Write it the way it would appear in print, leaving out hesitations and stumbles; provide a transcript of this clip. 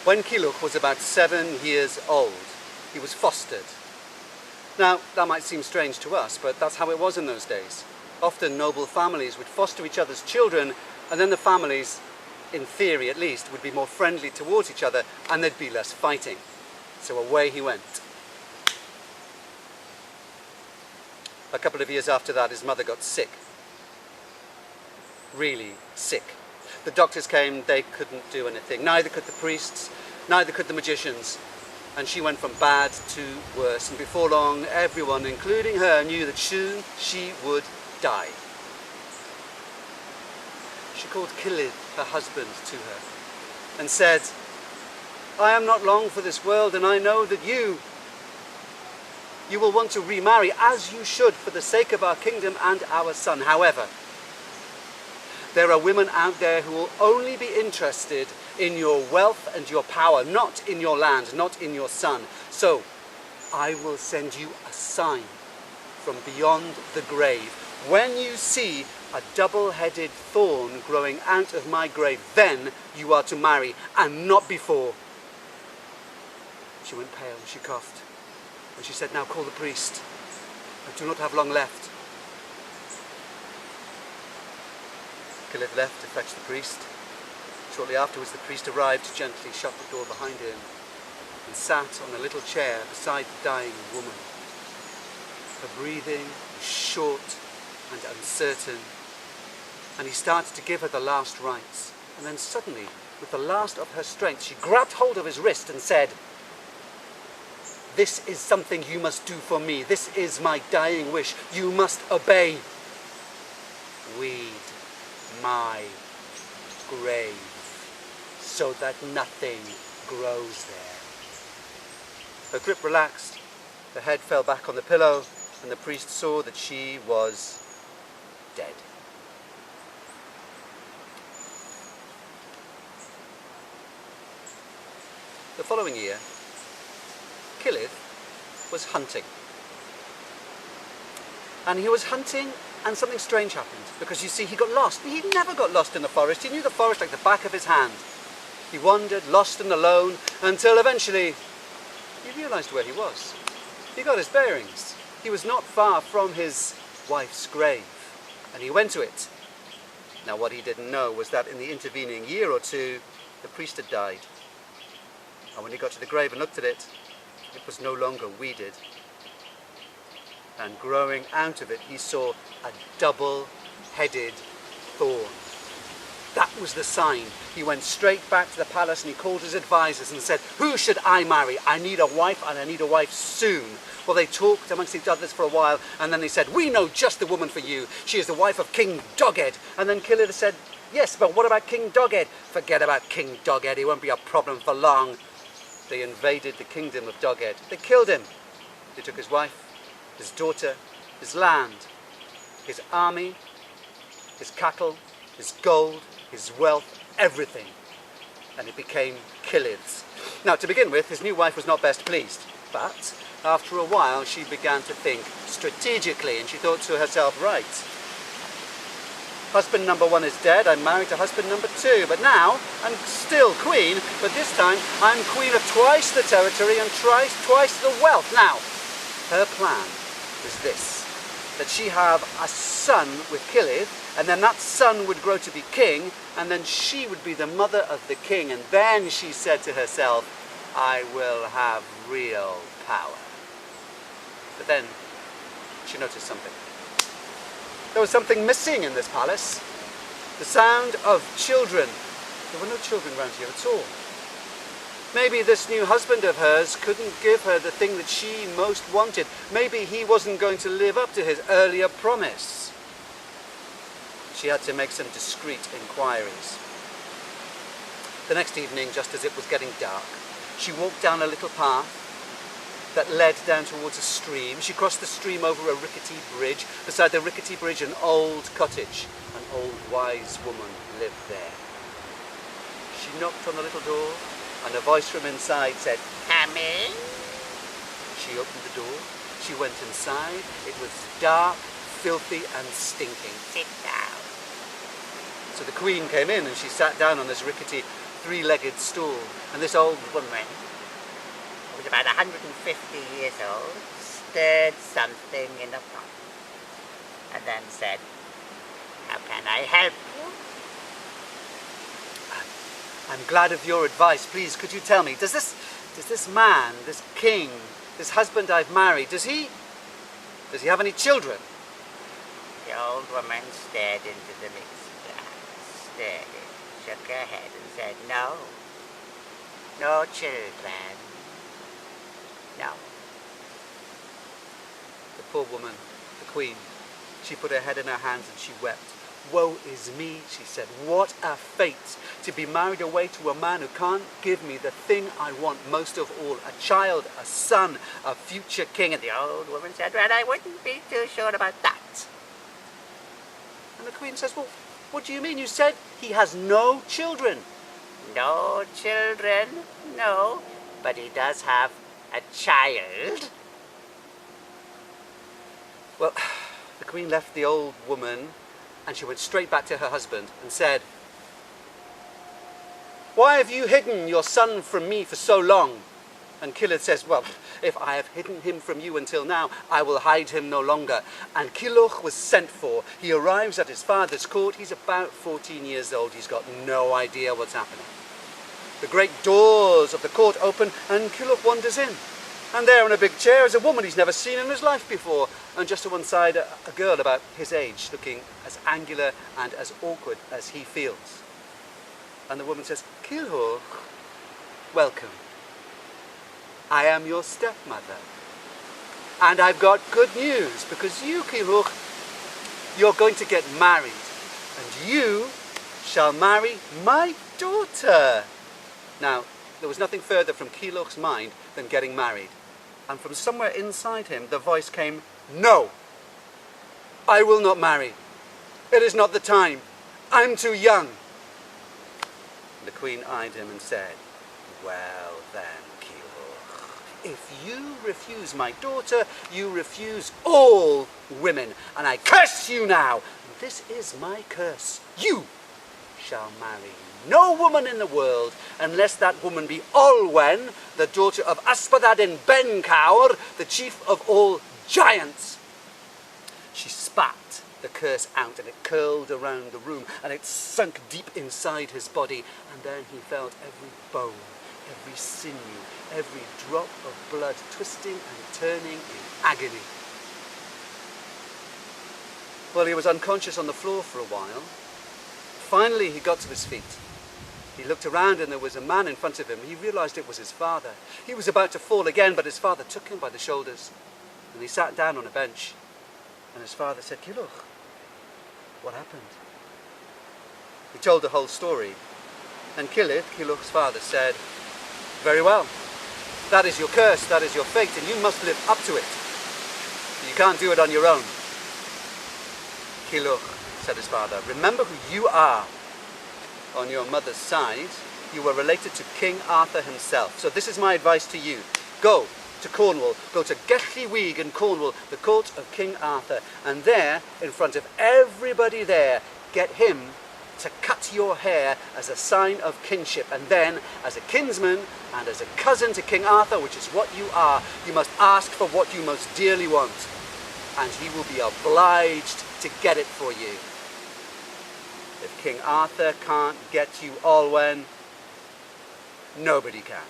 When Culhwch was about 7 years old, he was fostered. Now, that might seem strange to us, but that's how it was in those days. Often noble families would foster each other's children, and then the families, in theory at least, would be more friendly towards each other, and there'd be less fighting. So away he went. A couple of years after that, his mother got sick. Really sick. The doctors came, they couldn't do anything. Neither could the priests, neither could the magicians. And she went from bad to worse. And before long, everyone, including her, knew that soon she would die. She called Culhwch, her husband, to her and said, "I am not long for this world, and I know that you will want to remarry, as you should, for the sake of our kingdom and our son. However, there are women out there who will only be interested in your wealth and your power, not in your land, not in your son. So I will send you a sign from beyond the grave. When you see a double-headed thorn growing out of my grave, then you are to marry, and not before." She went pale, she coughed, and she said, "Now call the priest. I do not have long left." Culhwch left to fetch the priest. Shortly afterwards, the priest arrived, gently shut the door behind him, and sat on a little chair beside the dying woman. Her breathing was short and uncertain, and he started to give her the last rites. And then suddenly, with the last of her strength, she grabbed hold of his wrist and said, "This is something you must do for me. This is my dying wish. You must obey. Weed my grave so that nothing grows there." Her grip relaxed, her head fell back on the pillow, and the priest saw that she was dead. The following year, Culhwch was hunting. And he was hunting, and something strange happened, because you see, he got lost. He never got lost in the forest. He knew the forest like the back of his hand. He wandered, lost and alone, until eventually he realized where he was. He got his bearings. He was not far from his wife's grave, and he went to it. Now, what he didn't know was that in the intervening year or two, the priest had died. And when he got to the grave and looked at it, it was no longer weeded. And growing out of it, he saw a double-headed thorn. That was the sign. He went straight back to the palace and he called his advisors and said, "Who should I marry? I need a wife, and I need a wife soon." Well, they talked amongst each other for a while, and then they said, "We know just the woman for you. She is the wife of King Doghead." And then Culhwch said, "Yes, but what about King Doghead?" "Forget about King Doghead. He won't be a problem for long." They invaded the kingdom of Doghead. They killed him. They took his wife, his daughter, his land, his army, his cattle, his gold, his wealth, everything. And it became Culhwch's. Now, to begin with, his new wife was not best pleased. But after a while, she began to think strategically, and she thought to herself, right, husband number 1 is dead, I'm married to husband number 2, but now I'm still queen, but this time I'm queen of twice the territory and twice the wealth. Now, her plan was this, that she have a son with Culhwch, and then that son would grow to be king, and then she would be the mother of the king, and then she said to herself, "I will have real power." But then she noticed something. There was something missing in this palace. The sound of children. There were no children around here at all. Maybe this new husband of hers couldn't give her the thing that she most wanted. Maybe he wasn't going to live up to his earlier promise. She had to make some discreet inquiries. The next evening, just as it was getting dark, she walked down a little path that led down towards a stream. She crossed the stream over a rickety bridge. Beside the rickety bridge, an old cottage. An old wise woman lived there. She knocked on the little door, and a voice from inside said, "Come in." She opened the door. She went inside. It was dark, filthy, and stinking. "Sit down." So the queen came in, and she sat down on this rickety three-legged stool, and this old woman, Who was about 150 years old, stirred something in a pot and then said, "How can I help you?" I'm glad of your advice. Please, could you tell me, does this man, this king, this husband I've married, does he have any children? The old woman stared into the mixing glass, stared it, shook her head and said, "No. No children. No." The poor woman, the queen, she put her head in her hands and she wept. "Woe is me," she said. "What a fate, to be married away to a man who can't give me the thing I want most of all, a child, a son, a future king." And the old woman said, "Well, I wouldn't be too sure about that." And the queen says, "Well, what do you mean? You said he has no children." No children, no, but he does have a child. Well, the queen left the old woman and she went straight back to her husband and said, "Why have you hidden your son from me for so long?" And Culhwch says, "Well, if I have hidden him from you until now, I will hide him no longer." And Culhwch was sent for. He arrives at his father's court. He's about 14 years old. He's got no idea what's happening. The great doors of the court open and Culhwch wanders in. And there in a big chair is a woman he's never seen in his life before. And just to one side, a girl about his age, looking as angular and as awkward as he feels. And the woman says, "Culhwch, welcome. I am your stepmother. And I've got good news, because you, Culhwch, you're going to get married. And you shall marry my daughter." Now, there was nothing further from Culhwch's mind than getting married. And from somewhere inside him, the voice came, "No, I will not marry. It is not the time. I'm too young." And the queen eyed him and said, "Well then, Culhwch, if you refuse my daughter, you refuse all women, and I curse you now. This is my curse. You shall marry no woman in the world unless that woman be Olwen, the daughter of Ysbyddaden Ben-Cawr, the chief of all giants." She spat the curse out and it curled around the room and it sunk deep inside his body, and then he felt every bone, every sinew, every drop of blood twisting and turning in agony. Well, he was unconscious on the floor for a while. Finally, he got to his feet. He looked around and there was a man in front of him. He realized it was his father. He was about to fall again, but his father took him by the shoulders and he sat down on a bench. And his father said, "Culhwch, what happened?" He told the whole story. And Culhwch's father, said, "Very well. That is your curse, that is your fate, and you must live up to it. You can't do it on your own." "Culhwch," said his father, "remember who you are. On your mother's side, you were related to King Arthur himself. So this is my advice to you. Go to Cornwall, go to Culhwch in Cornwall, the court of King Arthur, and there, in front of everybody there, get him to cut your hair as a sign of kinship, and then, as a kinsman and as a cousin to King Arthur, which is what you are, you must ask for what you most dearly want, and he will be obliged to get it for you. If King Arthur can't get you Olwen, nobody can."